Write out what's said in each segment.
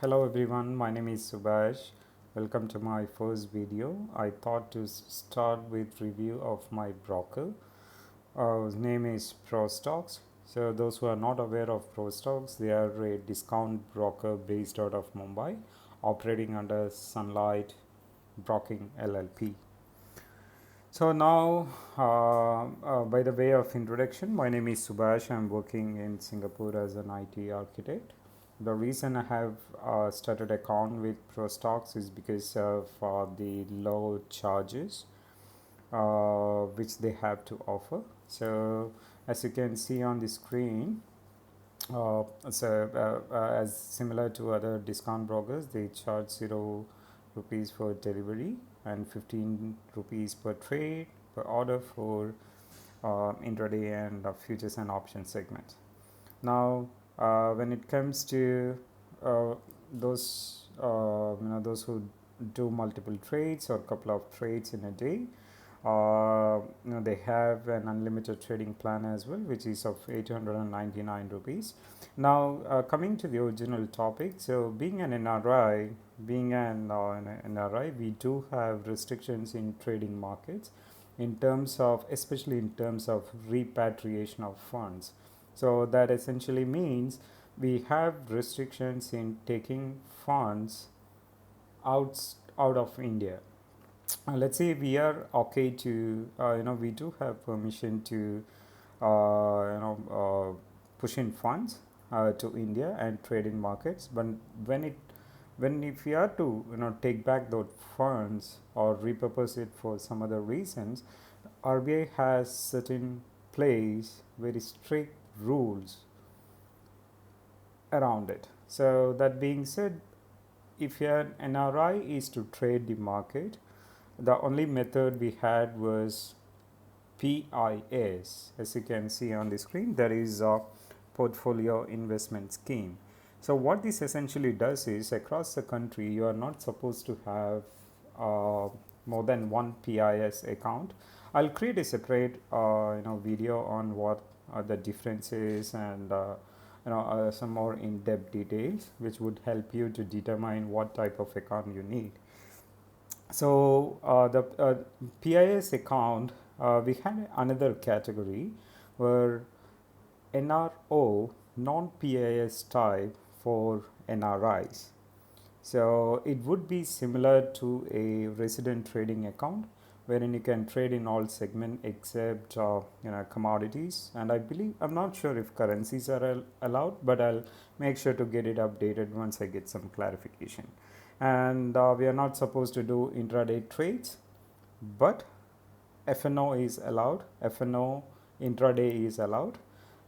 Hello everyone, my name is Subhash. Welcome to my first video. I thought to start with review of my broker. His name is Prostocks. So those who are not aware of Prostocks, they are a discount broker based out of Mumbai, operating under Sunlight Broking LLP. So now, by the way of introduction, my name is Subhash. I'm working in Singapore as an IT architect. The reason I have started account with Prostocks is because of the low charges which they have to offer. So as you can see on the screen, as similar to other discount brokers, they charge 0 rupees for delivery and 15 rupees per trade per order for intraday and futures and options segment. Now, when it comes to uh, those who do multiple trades or couple of trades in a day, they have an unlimited trading plan as well, which is of 899 rupees. Now, coming to the original topic, so being an NRI, we do have restrictions in trading markets, especially in terms of repatriation of funds. So that essentially means we have restrictions in taking funds out of India. Let's say we are okay to we do have permission to push in funds to India and trade in markets, but when it when if we are to take back those funds or repurpose it for some other reasons, RBI has certain place very strict rules around it. So that being said, if your NRI is to trade the market, the only method we had was PIS. As you can see on the screen, there is a portfolio investment scheme. So what this essentially does is, across the country, you are not supposed to have more than one PIS account. I'll create a separate video on what the difference is and some more in-depth details which would help you to determine what type of account you need. So the PIS account, we had another category where NRO, non-PIS type for NRIs. So it would be similar to a resident trading account, wherein you can trade in all segment except commodities. And I'm not sure if currencies are allowed, but I'll make sure to get it updated once I get some clarification. And we are not supposed to do intraday trades, but FNO is allowed. FNO intraday is allowed.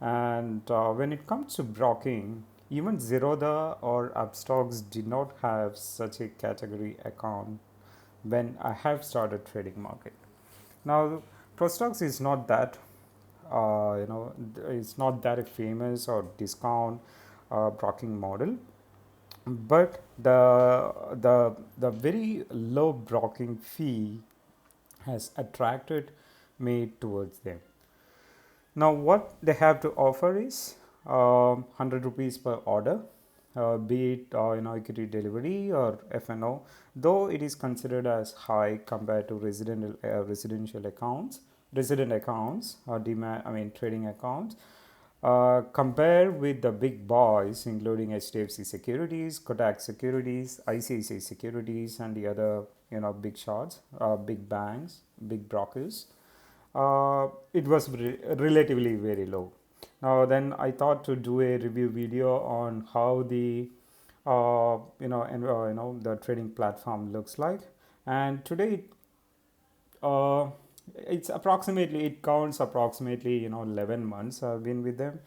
And when it comes to broking, even Zerodha or Upstocks did not have such a category account when I have started trading market. Now, Prostocks is not that it's not that famous or discount broking model, but the very low broking fee has attracted me towards them. Now, what they have to offer is 100 rupees per order, be it equity delivery or FNO, though it is considered as high compared to residential accounts, resident accounts, or trading accounts. Compare with the big boys, including HDFC Securities, Kotak Securities, ICICI Securities, and the other big shots, big banks, big brokers. It was relatively very low. Now then, I thought to do a review video on how the the trading platform looks like. And today, uh, it counts approximately 11 months I've been with them,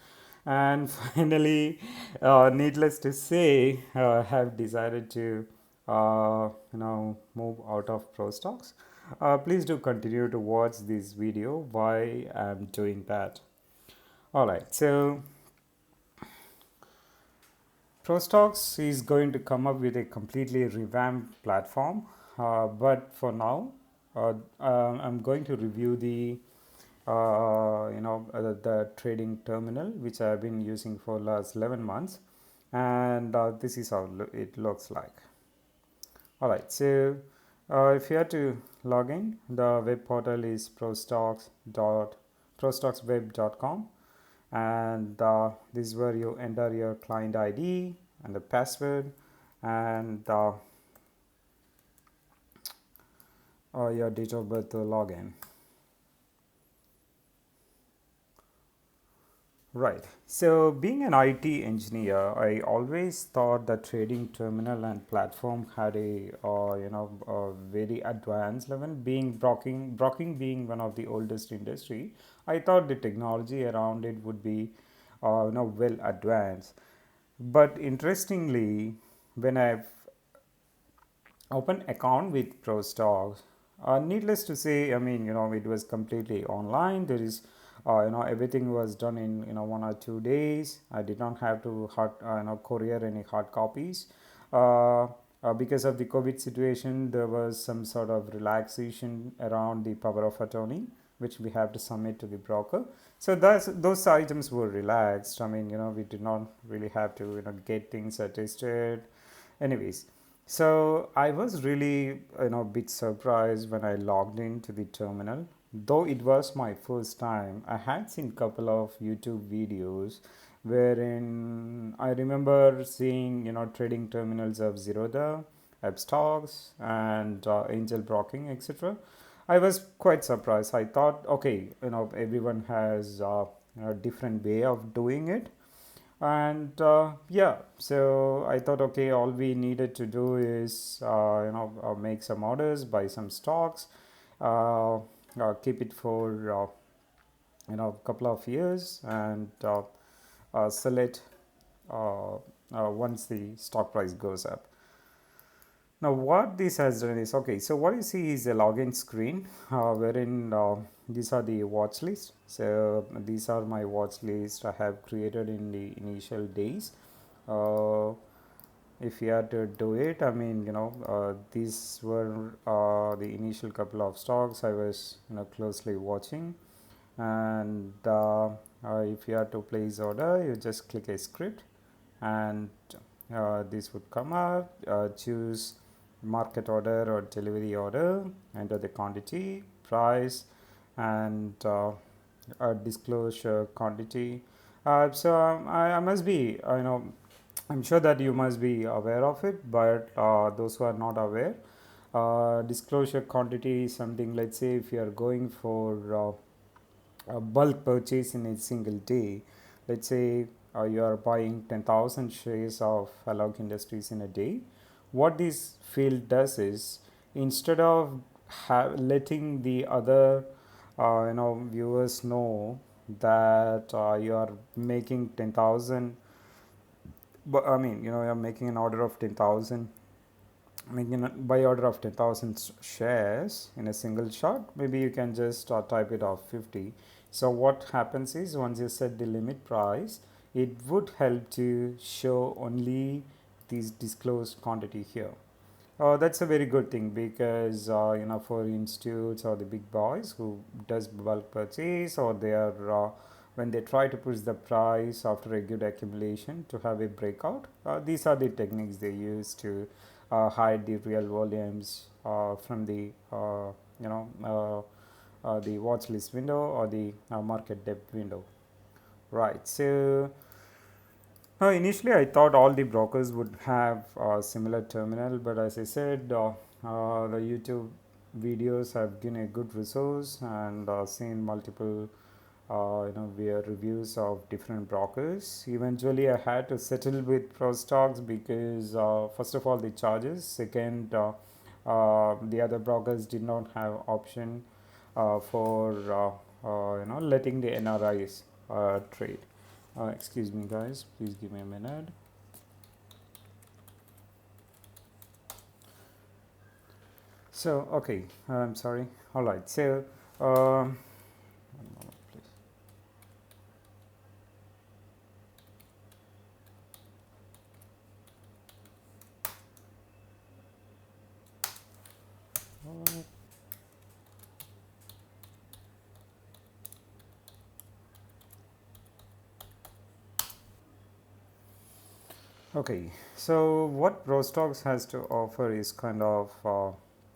and finally, needless to say, have decided to move out of Prostocks. Please do continue to watch this video why I'm doing that. Alright, so Prostocks is going to come up with a completely revamped platform, but for now, I'm going to review the trading terminal which I have been using for last 11 months. and this is how it looks like. All right, so if you have to log in, the web portal is prostocksweb.com, and this is where you enter your client ID and the password, and your date of birth to log in. Right. So, being an IT engineer, I always thought that trading terminal and platform had a very advanced level. Being broking being one of the oldest industry, I thought the technology around it would be, well advanced. But interestingly, when I've open account with Prostocks. Needless to say, I mean, it was completely online. There is, everything was done in 1 or 2 days. I did not have to courier any hard copies. Because of the COVID situation, there was some sort of relaxation around the power of attorney, which we have to submit to the broker. So those items were relaxed. I mean, we did not really have to get things attested. Anyways, so I was really a bit surprised when I logged into the terminal. Though it was my first time, I had seen couple of YouTube videos wherein I remember seeing trading terminals of Zerodha, Stocks, and Angel Broking, etc. I was quite surprised. I thought, okay, everyone has a different way of doing it, and yeah, so I thought, okay, all we needed to do is make some orders, buy some stocks, uh, keep it for a couple of years, and sell it once the stock price goes up. Now, what this has done is, okay, so what you see is a login screen wherein these are the watch list. So these are my watch list I have created in the initial days. Uh, if you had to do it, I mean, these were the initial couple of stocks I was closely watching, and if you had to place order, you just click a script, and this would come up. Choose market order or delivery order, enter the quantity, price, and a disclosure quantity. I must be, I'm sure that you must be aware of it, but those who are not aware, disclosure quantity is something. Let's say if you are going for a bulk purchase in a single day, let's say you are buying 10,000 shares of Alog Industries in a day, what this field does is, instead of letting the other viewers know that you are making 10,000, but I mean, you're making an order of 10,000, making a buy order of 10,000 shares in a single shot, maybe you can just type it off 50. So what happens is, once you set the limit price, it would help to show only this disclosed quantity here. That's a very good thing, because for institutes or the big boys who does bulk purchase, or they are when they try to push the price after a good accumulation to have a breakout, these are the techniques they use to hide the real volumes from you know the watch list window or the market depth window. Right. So initially, I thought all the brokers would have a similar terminal, but as I said, the YouTube videos have been a good resource, and seen multiple reviews of different brokers. Eventually, I had to settle with Prostocks because first of all the charges, second the other brokers did not have option for letting the NRIs trade. Excuse me, guys. Please give me a minute. So, okay. I'm sorry. All right. So, one moment, please. All right. Okay, so what Prostocks has to offer is kind of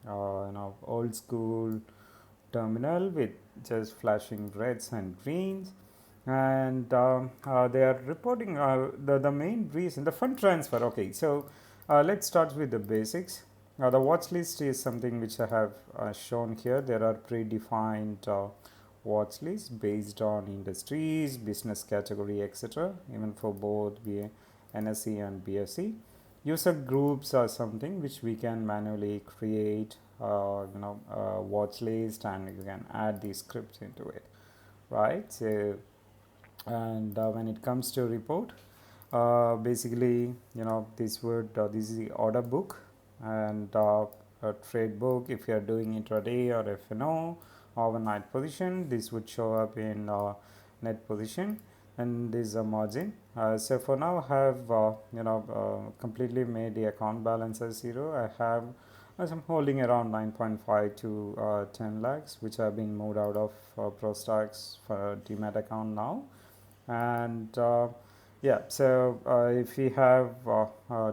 old school terminal with just flashing reds and greens, and they are reporting the main reason the fund transfer. Okay, so let's start with the basics. The watch list is something which I have shown here. There are predefined watch lists based on industries, business category, etc. Even for both NSE and BSE. User groups are something which we can manually create, watch list, and you can add these scripts into it, right? So, and when it comes to report, basically, this is the order book, and a trade book. If you are doing intraday or FNO overnight position, this would show up in net position, and this is a margin. So for now, I have completely made the account balance as zero. I have I'm holding around 9.5 to 10 lakhs, which have been moved out of Prostocks for Demat account now. And yeah, so if we have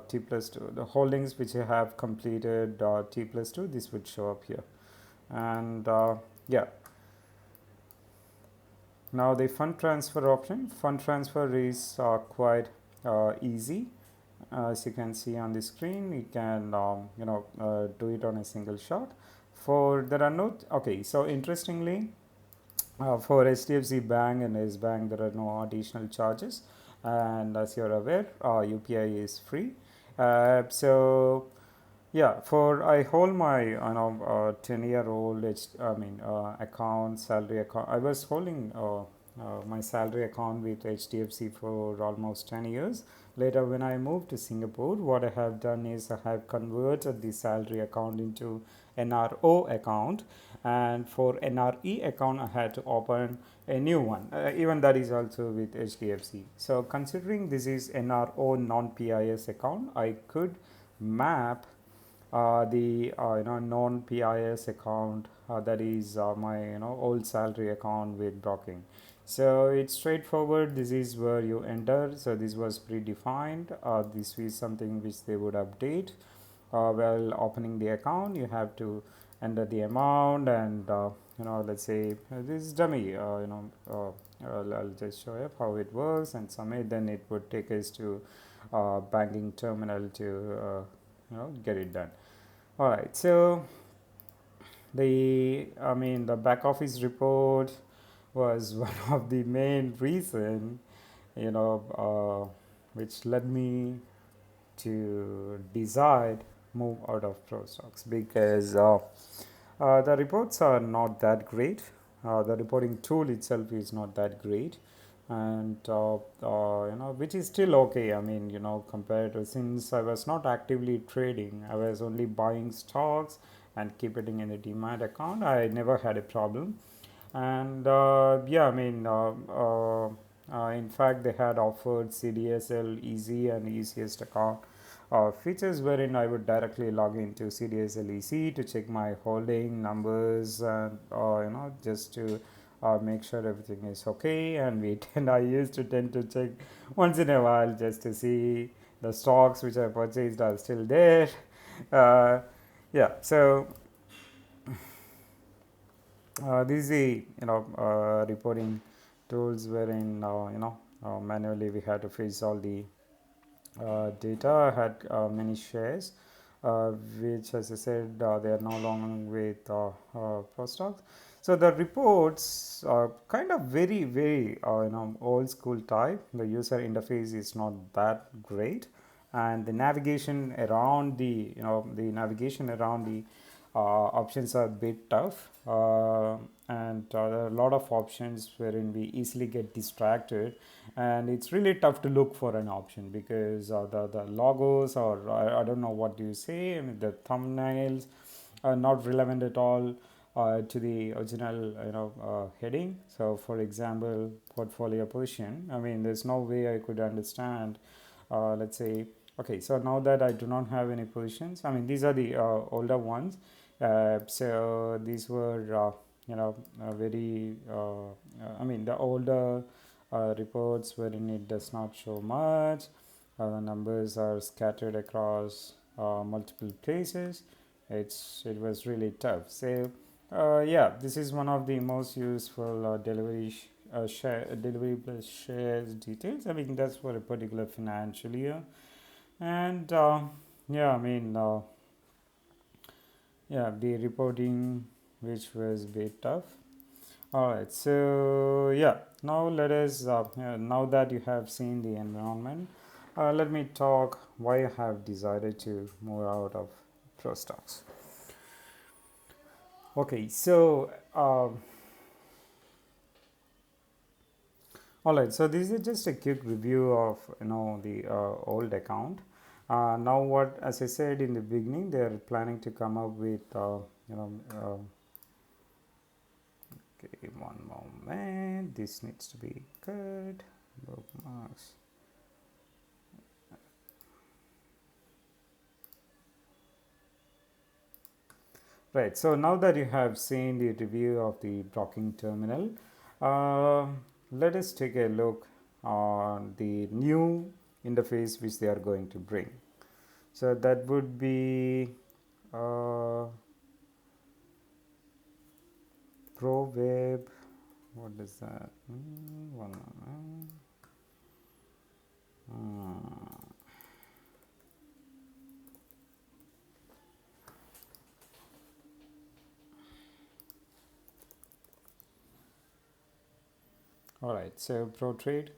T plus 2, the holdings which you have completed T plus 2, this would show up here. And yeah, now the fund transfer option. Fund transfer is quite easy. As you can see on the screen, you can do it on a single shot. For there are no okay. So interestingly, for HDFC Bank and S Bank, there are no additional charges, and as you're aware, UPI is free. So yeah, for I hold my 10-year-old account, salary account. I was holding my salary account with HDFC for almost 10 years. Later, when I moved to Singapore, what I have done is I have converted the salary account into NRO account, and for NRE account, I had to open a new one. Even that is also with HDFC. So, considering this is NRO non-PIS account, I could map the non PIS account, that is my old salary account with broking. So it's straightforward. This is where you enter. So this was predefined. This is something which they would update while opening the account. You have to enter the amount, and let's say this is dummy. I'll just show you how it works and submit. Then it would take us to banking terminal to get it done. All right, so the back office report was one of the main reason, you know, which led me to decide move out of Prostocks, because the reports are not that great. The reporting tool itself is not that great, and which is still okay. I mean, compared to, since I was not actively trading, I was only buying stocks and keep it in a demat account. I never had a problem, and yeah, I mean, in fact, they had offered CDSL easy and easiest account features, wherein I would directly log into CDSL EC to check my holding numbers, and just to make sure everything is okay. And we tend I used to tend to check once in a while just to see the stocks which I purchased are still there. Uh, yeah, so this is the reporting tools, wherein manually we had to fetch all the data. I had many shares, which, as I said, they are no longer with Prostocks. So the reports are kind of very, very old school type. The user interface is not that great, and the navigation around the options are a bit tough, and there are a lot of options wherein we easily get distracted, and it's really tough to look for an option, because the logos, or I don't know what do you say, I mean, the thumbnails are not relevant at all to the original heading. So for example, portfolio position, I mean, there's no way I could understand, let's say, okay, so now that I do not have any positions, I mean, these are the older ones. So these were very I mean, the older reports wherein it does not show much, The numbers are scattered across multiple places. It was really tough. So yeah, this is one of the most useful delivery plus shares details. I mean, that's for a particular financial year. And yeah, I mean, yeah, the reporting, which was a bit tough. All right, so yeah, now let us, now that you have seen the environment, let me talk why I have decided to move out of Prostocks. Okay, so all right, so this is just a quick review of the old account. Now, what as I said in the beginning, they are planning to come up with you know. Okay, one moment. This needs to be good. Bookmarks. Right. So now that you have seen the review of the blocking terminal, uh, let us take a look on the new interface which they are going to bring. So that would be Pro Web. What is that? One moment. All right. So Pro Trade.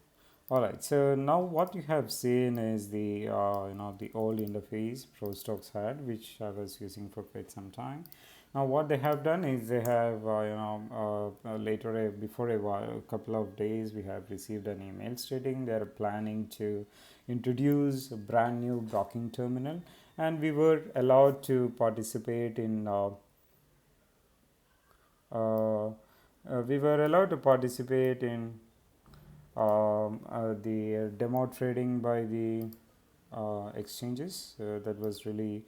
All right. So now what you have seen is the the old interface Prostocks had, which I was using for quite some time. Now what they have done is they have later before a while, a couple of days, we have received an email stating they are planning to introduce a brand new blocking terminal, and we were allowed to participate in. We were allowed to participate in the demo trading by the exchanges. That was really